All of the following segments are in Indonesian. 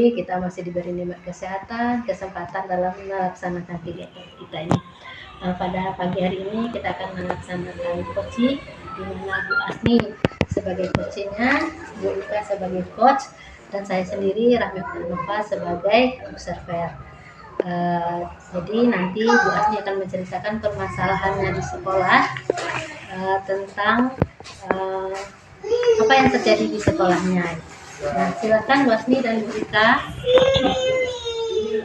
Alhamdulillah kita masih diberi nikmat kesehatan, kesempatan dalam melaksanakan kegiatan kita ini. Pada pagi hari ini kita akan melaksanakan coaching di mana Bu Asni sebagai coachnya, Bu Ika sebagai coach, dan saya sendiri Rahmi Nova sebagai observer. Jadi nanti Bu Asni akan menceritakan permasalahannya di sekolah tentang apa yang terjadi di sekolahnya. Nah, silakan Bu Asni dan Bu Ika.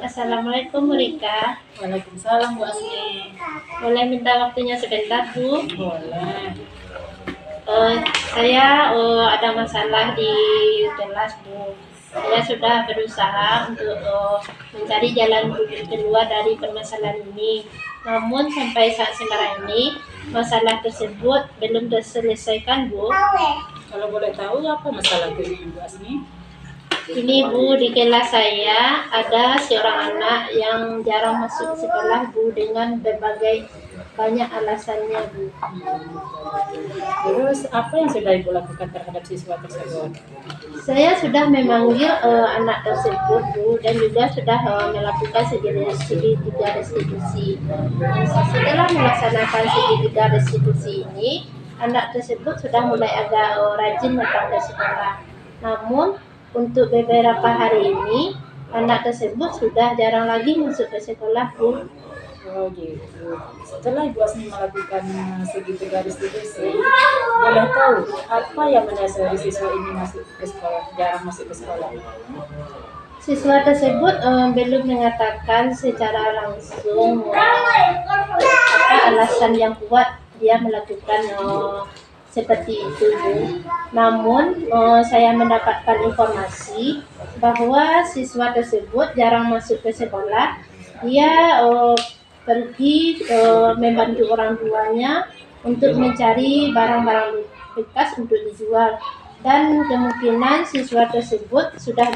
Assalamualaikum Bu Rika. Waalaikumsalam Bu Asni. Boleh minta waktunya sebentar Bu? Boleh. Saya ada masalah di kelas Bu. Saya sudah berusaha untuk mencari jalan keluar dari permasalahan ini. Namun sampai saat sekarang ini masalah tersebut belum terselesaikan Bu. Kalau boleh tahu apa masalah Bu Asni? Ini Bu, di kelas saya ada seorang anak yang jarang masuk sekolah Bu dengan berbagai banyak alasannya Bu. Terus apa yang sudah Ibu lakukan terhadap siswa tersebut? Saya sudah memanggil anak tersebut Bu dan juga sudah melakukan segitiga restitusi. Setelah melaksanakan segitiga restitusi ini, anak tersebut sudah mulai agak rajin datang ke sekolah. Namun untuk beberapa hari ini, anak tersebut sudah jarang lagi masuk ke sekolah Bu. Oh gitu. Setelah Ibu Asni melakukan segitiga restitusi, boleh tahu apa yang mendasari siswa ini masuk ke sekolah, jarang masuk ke sekolah? Siswa tersebut belum mengatakan secara langsung apa alasan yang kuat dia melakukan seperti itu Bu. Namun saya mendapatkan informasi bahwa siswa tersebut jarang masuk ke sekolah. Dia pergi membantu orang tuanya untuk mencari barang-barang bekas untuk dijual. Dan kemungkinan siswa tersebut sudah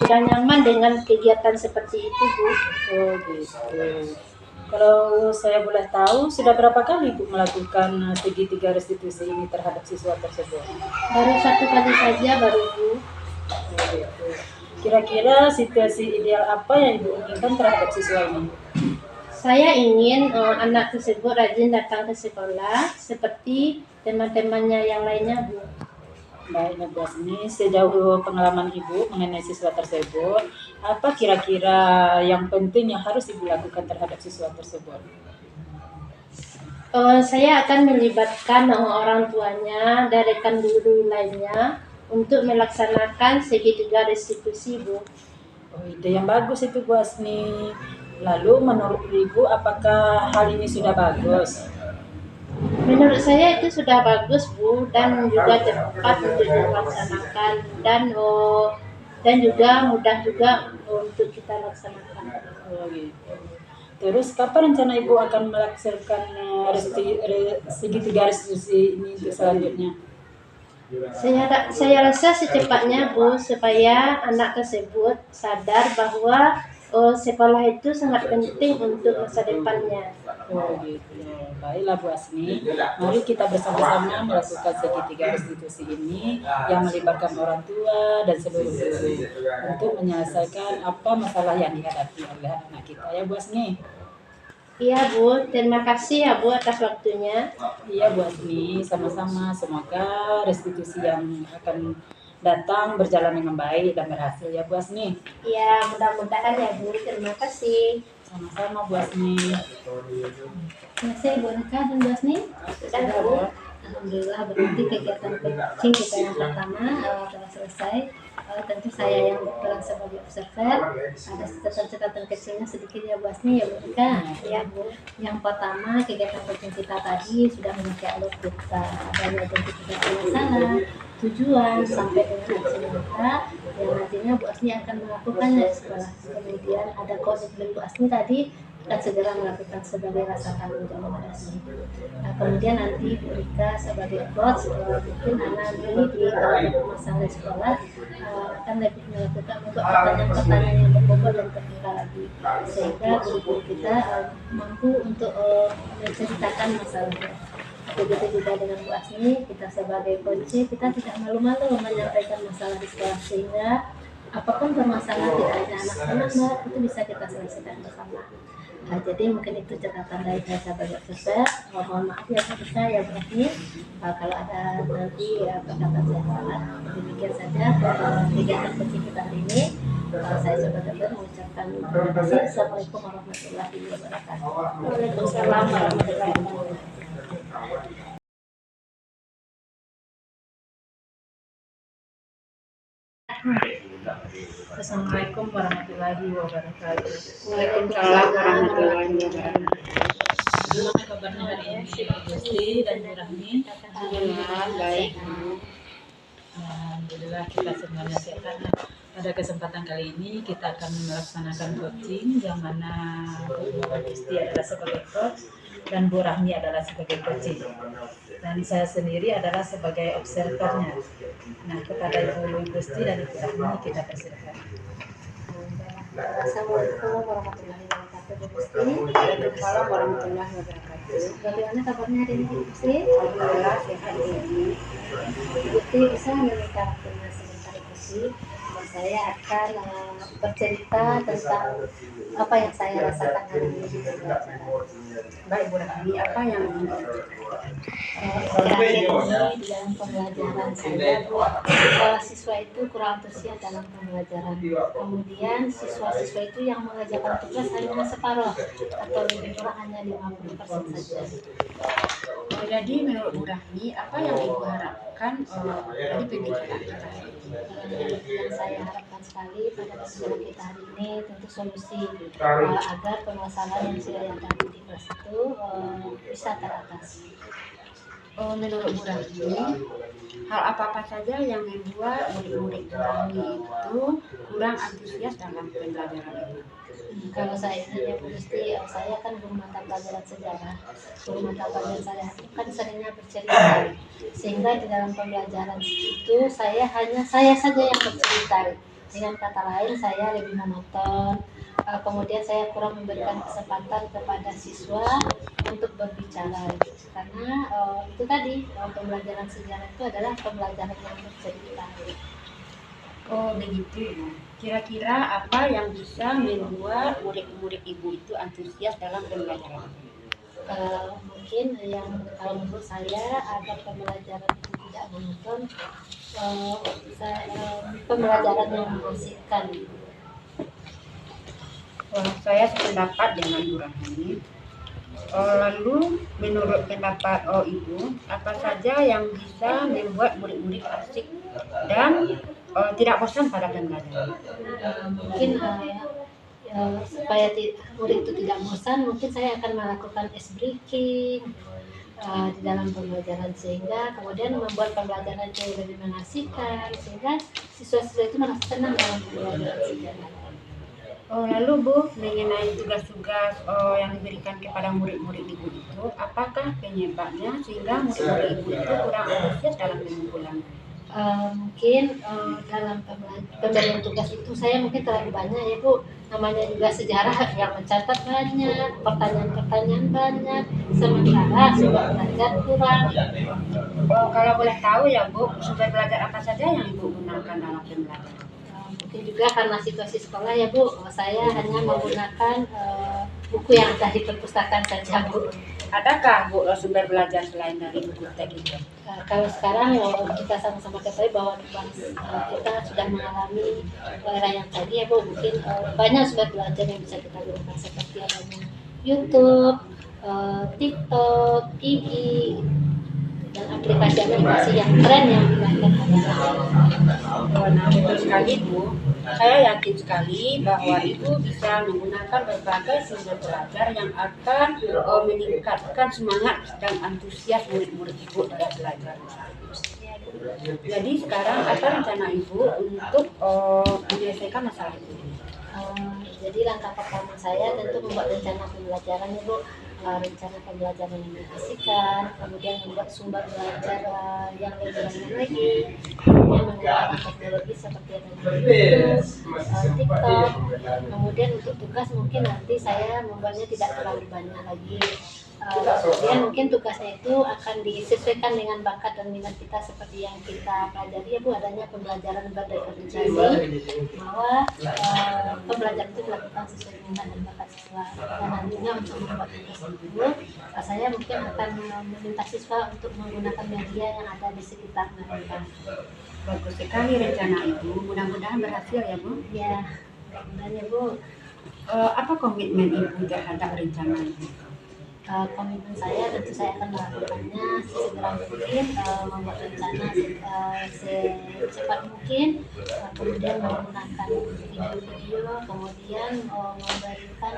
nyaman dengan kegiatan seperti itu Bu. Oh gitu. Kalau saya boleh tahu, sudah berapa kali Ibu melakukan segitiga restitusi ini terhadap siswa tersebut? Baru 1 kali saja baru Bu. Oh, gitu. Kira-kira situasi ideal apa yang Ibu inginkan terhadap siswa ini? Saya ingin anak tersebut rajin datang ke sekolah seperti teman-temannya yang lainnya Bu. Baik, Bu Asni, sejauh pengalaman Ibu mengenai siswa tersebut, apa kira-kira yang penting yang harus Ibu lakukan terhadap siswa tersebut? Saya akan melibatkan orang tuanya dan rekan guru lainnya untuk melaksanakan segitiga restitusi Bu. Oh, ide yang bagus itu Bu Asni. Lalu menurut Ibu, apakah hal ini sudah bagus? Menurut saya itu sudah bagus Bu dan juga cepat untuk dilaksanakan dan juga mudah juga untuk kita laksanakan. Oh, gitu. Terus kapan rencana Ibu akan melaksanakan segitiga restitusi ini untuk selanjutnya? Saya rasa secepatnya Bu, supaya anak tersebut sadar bahwa sekolah itu sangat penting untuk masa depannya. Oh gitu. Baiklah Bu Asni, mari kita bersama-sama melakukan segitiga restitusi ini yang melibatkan orang tua dan seluruh guru untuk menyelesaikan apa masalah yang dihadapi oleh anak kita ya Bu Asni. Iya Bu, terima kasih ya Bu atas waktunya. Iya Bu Asni, sama-sama. Semoga restitusi yang akan datang berjalan dengan baik dan berhasil ya Bu Asni. Iya, mudah-mudahan ya Bu. Terima kasih. Sama-sama Bu Asni. Selesai Bu Ika dan Bu Asni? Sudah Bu. Alhamdulillah berarti kegiatan coaching kita yang pertama telah selesai. Tentu saya yang berperan sebagai observer, ada catatan-catatan kecilnya sedikit ya Bu Asni ya Bu Ika. Ya Bu. Yang pertama kegiatan coaching kita tadi sudah memakai alur kita, adanya identifikasi masalah, tujuan sampai dengan aksi nyata yang nantinya Bu Asni akan melakukannya di sekolah. Kemudian ada komitmen Bu Asni tadi akan segera melakukan sebagai rasa tanggung jawab Bu Asni. Kemudian nanti Bu Rika sebagai coach mungkin anak ini di masalah sekolah akan lebih melakukan untuk pertanyaan-pertanyaan yang berbobot dan terbuka lagi sehingga guru-guru kita mampu untuk menceritakan masalahnya. Begitu juga dengan Bu Asni, kita sebagai coach kita tidak malu-malu menyampaikan masalah di sekolah sehingga apapun permasalahan tidak hanya anak-anak Mbak, itu bisa kita selesaikan bersama. Nah, jadi mungkin itu catatan dari saya sebagai observer. Mohon maaf ya pemirsa ya berarti kalau ada nanti ya perkataan saya salah. Demikian saja kegiatan coaching kita hari ini. Saya sebagai observer mengucapkan terima kasih. Assalamualaikum warahmatullahi wabarakatuh. Waalaikumsalam warahmatullahi wabarakatuh. Assalamualaikum warahmatullahi wabarakatuh. Waalaikumsalam warahmatullahi wabarakatuh. Gimana kabarnya hari ini, Ibu Gusti dan Bu Rahmi? Alhamdulillah baik. Alhamdulillah kita semuanya sehat. Pada kesempatan kali ini kita akan melaksanakan coaching yang mana Ibu Gusti adalah sebagai coach dan Bu Rahmi adalah sebagai coaching. Dan saya sendiri adalah sebagai observernya. Nah, kepada Ibu Gusti dan Ibu Rahmi kita persilakan. Assalamualaikum warahmatullahi wabarakatuh Bu Gusti. Waalaikumsalam warahmatullahi wabarakatuh. Bagaimana kabarnya hari ini Bu Gusti? Alhamdulillah sehat ini. Bu Gusti bisa meminta waktunya sebentar Bu Gusti. Saya akan bercerita tentang apa yang saya rasakan hari ini di pembelajaran. Baik Bu Rahmi, apa yang Akhir-akhir ini di dalam pembelajaran saya, siswa itu kurang antusias dalam pembelajaran. Kemudian siswa-siswa itu yang mengerjakan tugas hanya separuh atau lebih kurang hanya 50% saja. Jadi menurut Bu Rahmi, apa yang Ibu harapkan dari pembicaraan kita hari ini? Yang saya harapkan sekali pada pembelajaran kita hari ini tentu solusi agar permasalahan yang sudah terjadi di kelas itu bisa teratasi. Menurut Bu Rahmi, hal apa-apa saja yang membuat murid-murid Bu Rahmi itu kurang antusias dalam pembelajaran ini? Kalau saya ya Bu Gusti, saya kan guru mata pelajaran sejarah. Guru mata pelajaran saya itu kan seringnya bercerita, sehingga di dalam pembelajaran itu saya saja yang bercerita. Dengan kata lain saya lebih monoton. Kemudian saya kurang memberikan kesempatan kepada siswa untuk berbicara, karena itu tadi pembelajaran sejarah itu adalah pembelajaran yang bercerita. Oh begitu Ibu. Kira-kira apa yang bisa membuat murid-murid Ibu itu antusias dalam pembelajaran? Mungkin yang kalau menurut saya agar pembelajaran itu tidak monoton, pembelajaran yang mengasihkan. Saya sependapat dengan Bu Rahmi. Lalu menurut pendapat Ibu, apa saja yang bisa membuat murid-murid asik dan tidak bosan pada pembelajaran? Mungkin supaya murid itu tidak bosan, mungkin saya akan melakukan ice breaking di dalam pembelajaran, sehingga kemudian membuat pembelajaran itu lebih mengasihkan, sehingga siswa-siswa itu merasa senang dalam pembelajaran sejarah. Lalu Bu, mengenai tugas-tugas yang diberikan kepada murid-murid Ibu itu, apakah penyebabnya sehingga murid-murid Ibu itu kurang antusias dalam pengumpulan? Mungkin dalam pemberian tugas itu saya mungkin terlalu banyak ya Bu, namanya juga sejarah yang mencatat banyak, pertanyaan-pertanyaan banyak, sementara sumber belajar kurang. Kalau boleh tahu ya Bu, sumber belajar apa saja yang Ibu gunakan dalam pembelajaran? Mungkin juga karena situasi sekolah ya Bu, saya hanya menggunakan buku yang ada di perpustakaan saja Bu. Adakah Bu sumber belajar selain dari buku teks itu? Kalau sekarang kita sama-sama ketahui bahwa kita sudah mengalami era yang tadi ya Bu, mungkin banyak sumber belajar yang bisa kita gunakan seperti adanya YouTube, TikTok, IG, dan aplikasi-aplikasi yang tren yang digunakan Nah, betul sekali Bu. Saya yakin sekali bahwa Ibu bisa menggunakan berbagai sumber belajar yang akan meningkatkan semangat dan antusias murid-murid Ibu dalam belajar. Jadi sekarang apa rencana Ibu untuk menyelesaikan masalah itu? Jadi langkah pertama saya tentu membuat rencana pembelajaran ya Bu, rencana pembelajaran yang mengasihkan, kemudian membuat sumber belajar yang lebih banyak lagi, kemudian menggunakan teknologi seperti YouTube, TikTok. Kemudian untuk tugas mungkin nanti saya membuatnya tidak terlalu banyak lagi, Kemudian mungkin tugasnya itu akan disesuaikan dengan bakat dan minat kita seperti yang kita pelajari ya Bu, adanya pembelajaran berdifferensiasi bahwa pembelajaran itu dilakukan sesuai minat dan bakat siswa. Dan nantinya untuk membuat tugas tersebut, saya mungkin akan meminta siswa untuk menggunakan media yang ada di sekitar mereka. Bagus sekali rencana Ibu, mudah-mudahan berhasil ya Bu. Ya, mudah-mudahan ya Bu. Apa komitmen Ibu terhadap rencana Ibu? Komitmen saya tentu saya akan melakukannya sesegera mungkin, membuat rencana secepat mungkin, kemudian menggunakan video-video, kemudian memberikan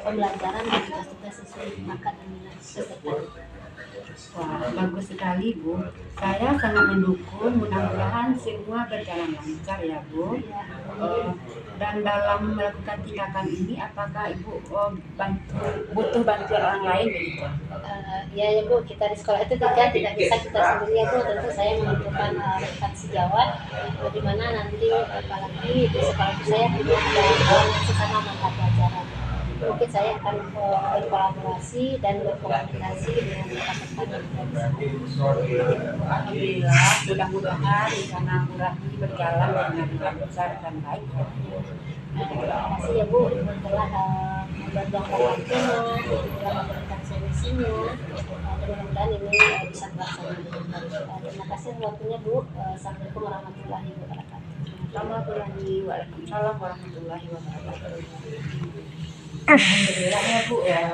pembelajaran dan tugas-tugas sesuai bakat dan minat peserta. Wah, bagus sekali Bu. Saya sangat mendukung, mudah-mudahan semua berjalan lancar ya Bu. Dan dalam melakukan tindakan ini, apakah Ibu butuh bantuan orang lain begitu? Ya Bu, kita di sekolah itu tidak bisa kita sendiri ya Bu, tentu saya membutuhkan rekan sejawat, di mana nanti apalagi di sekolah saya punya ada sesama mata pelajaran. Mungkin saya akan berkolaborasi dan berkomunikasi dengan rekan-rekan yang ada di sana. Alhamdulillah, mudah-mudahan rencana Bu Rahmi berjalan dengan lancar dan baik. Terima kasih ya Bu, Ibu telah memperjuangkan waktunya, telah memberikan solusinya, dan mudah-mudahan ini bisa terlaksana. Terima kasih waktunya Bu. Assalamualaikum warahmatullahi wabarakatuh. Waalaikumsalam warahmatullahi wabarakatuh. Alhamdulillah ya Bu ya,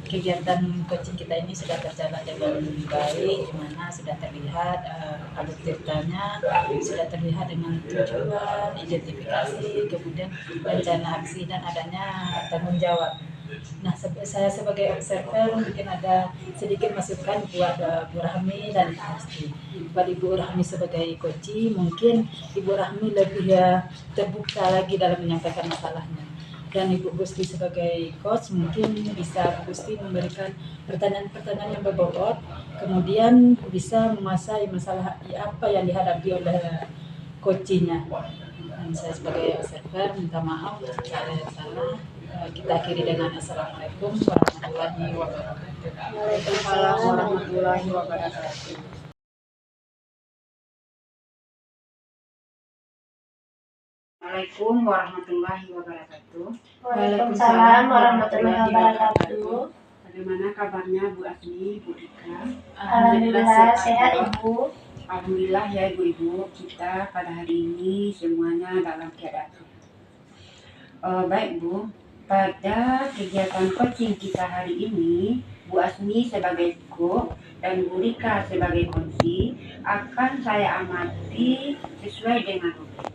kegiatan coaching kita ini sudah berjalan dengan baik, di mana sudah terlihat alur ceritanya, sudah terlihat dengan tujuan, identifikasi, kemudian rencana aksi dan adanya tanggung jawab. Nah, saya sebagai observer mungkin ada sedikit masukan buat Bu Rahmi dan Ibu Gusti. Buat Ibu Rahmi sebagai coach, mungkin Ibu Rahmi lebih terbuka lagi dalam menyampaikan masalahnya. Dan Ibu Gusti sebagai coach mungkin bisa Bu Gusti memberikan pertanyaan-pertanyaan yang berbobot, kemudian bisa menguasai masalah apa yang dihadapi oleh coachnya. Dan saya sebagai observer minta maaf jika ada yang salah. Kita akhiri dengan Assalamualaikum warahmatullahi wabarakatuh. Waalaikumsalam warahmatullahi wabarakatuh. Assalamualaikum warahmatullahi wabarakatuh. Waalaikumsalam warahmatullahi wabarakatuh. Bagaimana kabarnya Bu Asmi, Bu Rika? Alhamdulillah sehat Ibu. Alhamdulillah ya Ibu-Ibu, kita pada hari ini semuanya dalam keadaan sehat. Baik Bu, pada kegiatan coaching kita hari ini, Bu Asmi sebagai coach dan Bu Rika sebagai konsi akan saya amati sesuai dengan rubrik.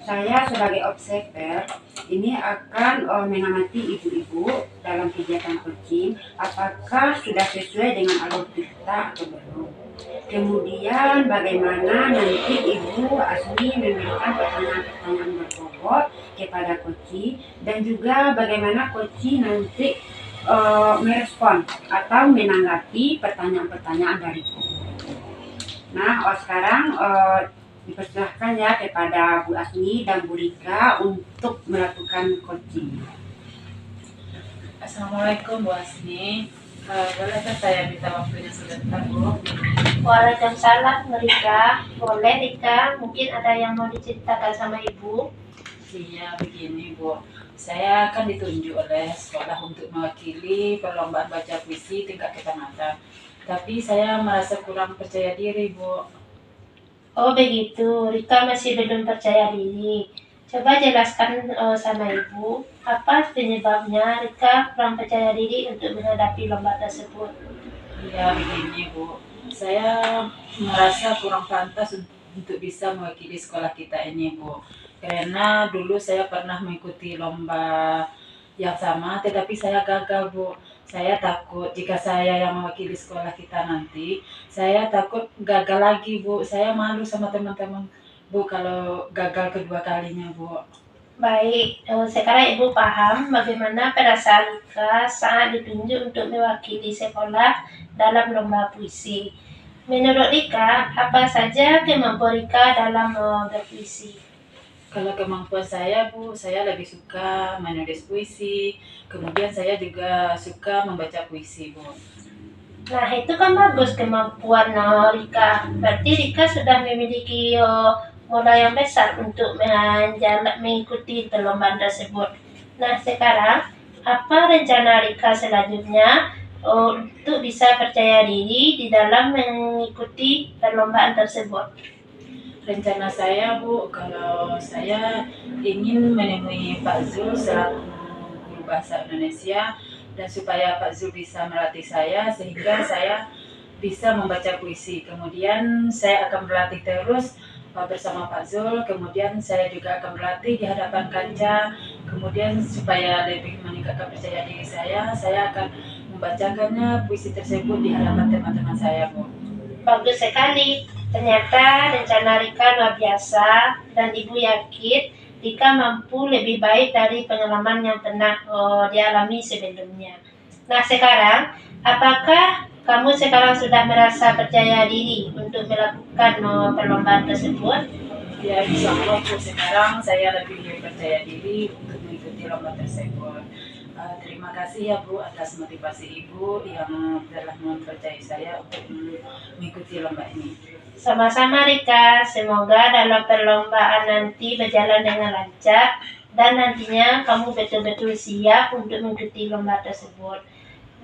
Saya sebagai observer ini akan mengamati ibu-ibu dalam kegiatan coaching apakah sudah sesuai dengan alur kita atau belum. Kemudian bagaimana nanti Ibu Asmi memberikan pertanyaan-pertanyaan berbobot kepada coach dan juga bagaimana coach nanti merespon atau menanggapi pertanyaan-pertanyaan dari coach. Nah, sekarang dipersilahkan ya kepada Bu Asmi dan Bu Rika untuk melakukan coaching. Assalamualaikum Bu Asmi. Bolehkah saya minta waktunya sebentar Bu? Waalaikumsalam Rika. Boleh Rika, mungkin ada yang mau diceritakan sama Ibu? Iya begini Bu, saya akan ditunjuk oleh sekolah untuk mewakili perlombaan baca puisi tingkat kecamatan. Tapi saya merasa kurang percaya diri Bu. Oh begitu, Rika masih belum percaya diri. Coba jelaskan sama Ibu, apa penyebabnya Rika kurang percaya diri untuk menghadapi lomba tersebut? Iya begini Bu, saya merasa kurang pantas untuk bisa mewakili sekolah kita ini Bu. Karena dulu saya pernah mengikuti lomba yang sama, tetapi saya gagal Bu. Saya takut jika saya yang mewakili sekolah kita nanti, saya takut gagal lagi Bu. Saya malu sama teman-teman Bu kalau gagal kedua kalinya Bu. Baik, sekarang Ibu paham bagaimana perasaan Rika saat ditunjuk untuk mewakili sekolah dalam lomba puisi. Menurut Rika, apa saja kemampuan Rika dalam berpuisi? Kalau kemampuan saya Bu, saya lebih suka menulis puisi, kemudian saya juga suka membaca puisi Bu. Nah, itu kan bagus kemampuan Rika. Berarti Rika sudah memiliki modal yang besar untuk mengikuti perlombaan tersebut. Nah, sekarang apa rencana Rika selanjutnya untuk bisa percaya diri di dalam mengikuti perlombaan tersebut? Rencana saya Bu, kalau saya ingin menemui Pak Zul selaku guru bahasa Indonesia dan supaya Pak Zul bisa melatih saya sehingga saya bisa membaca puisi. Kemudian saya akan berlatih terus bersama Pak Zul, kemudian saya juga akan berlatih di hadapan kaca, kemudian supaya lebih meningkatkan percaya diri saya akan membacakannya puisi tersebut di hadapan teman-teman saya Bu. Bagus sekali. Ternyata rencana Rika luar biasa dan Ibu yakin Rika mampu lebih baik dari pengalaman yang pernah dialami sebelumnya. Nah, sekarang apakah kamu sekarang sudah merasa percaya diri untuk melakukan perlombaan tersebut? Ya, insya Allah sekarang saya lebih percaya diri untuk mengikuti lomba tersebut. Terima kasih ya Bu atas motivasi Ibu yang telah mempercayai saya untuk mengikuti lomba ini. Sama-sama Rika, semoga dalam perlombaan nanti berjalan dengan lancar dan nantinya kamu betul-betul siap untuk mengikuti lomba tersebut.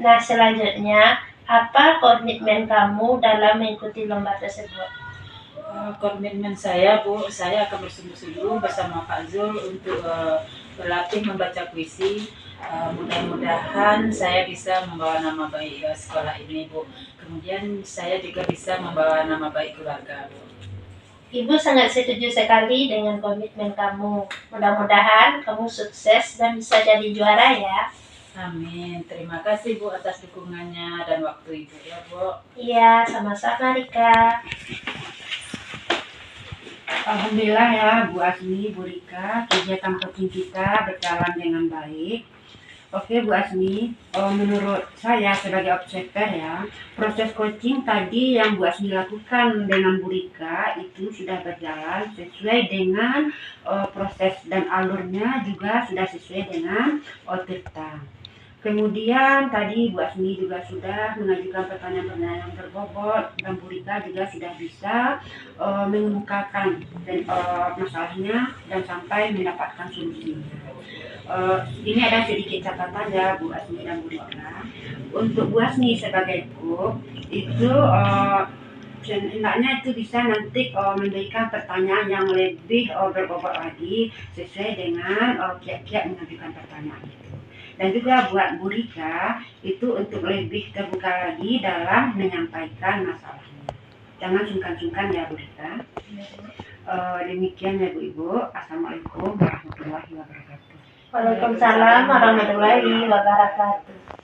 Nah, selanjutnya, apa komitmen kamu dalam mengikuti lomba tersebut? Komitmen saya Bu, saya akan bersungguh-sungguh bersama Pak Zul untuk berlatih membaca puisi. Mudah-mudahan saya bisa membawa nama baik sekolah ini Bu. Kemudian saya juga bisa membawa nama baik keluarga Bu. Ibu sangat setuju sekali dengan komitmen kamu. Mudah-mudahan kamu sukses dan bisa jadi juara ya. Amin. Terima kasih Bu atas dukungannya dan waktu Ibu ya Bu. Iya, sama-sama Rika. Alhamdulillah ya Bu Asmi, Bu Rika, kegiatan coaching kita berjalan dengan baik. Oke Bu Asmi, menurut saya sebagai observer ya, proses coaching tadi yang Bu Asmi lakukan dengan Bu Rika itu sudah berjalan sesuai dengan proses dan alurnya juga sudah sesuai dengan OTTA. Kemudian tadi Bu Asmi juga sudah mengajukan pertanyaan-pertanyaan yang berbobot dan Bu Rika juga sudah bisa mengemukakan masalahnya dan sampai mendapatkan solusinya. Ini ada sedikit catatan ya Bu Asmi dan Bu Rika. Untuk Bu Asmi sebagai guru itu hendaknya itu bisa nanti memberikan pertanyaan yang lebih berbobot lagi sesuai dengan kiat-kiat mengajukan pertanyaan itu. Dan juga buat Bu Rika itu untuk lebih terbuka lagi dalam menyampaikan masalahnya. Jangan sungkan-sungkan ya Bu Rika. Demikian ya Bu Ibu. Assalamualaikum warahmatullahi wabarakatuh. Waalaikumsalam warahmatullahi wabarakatuh.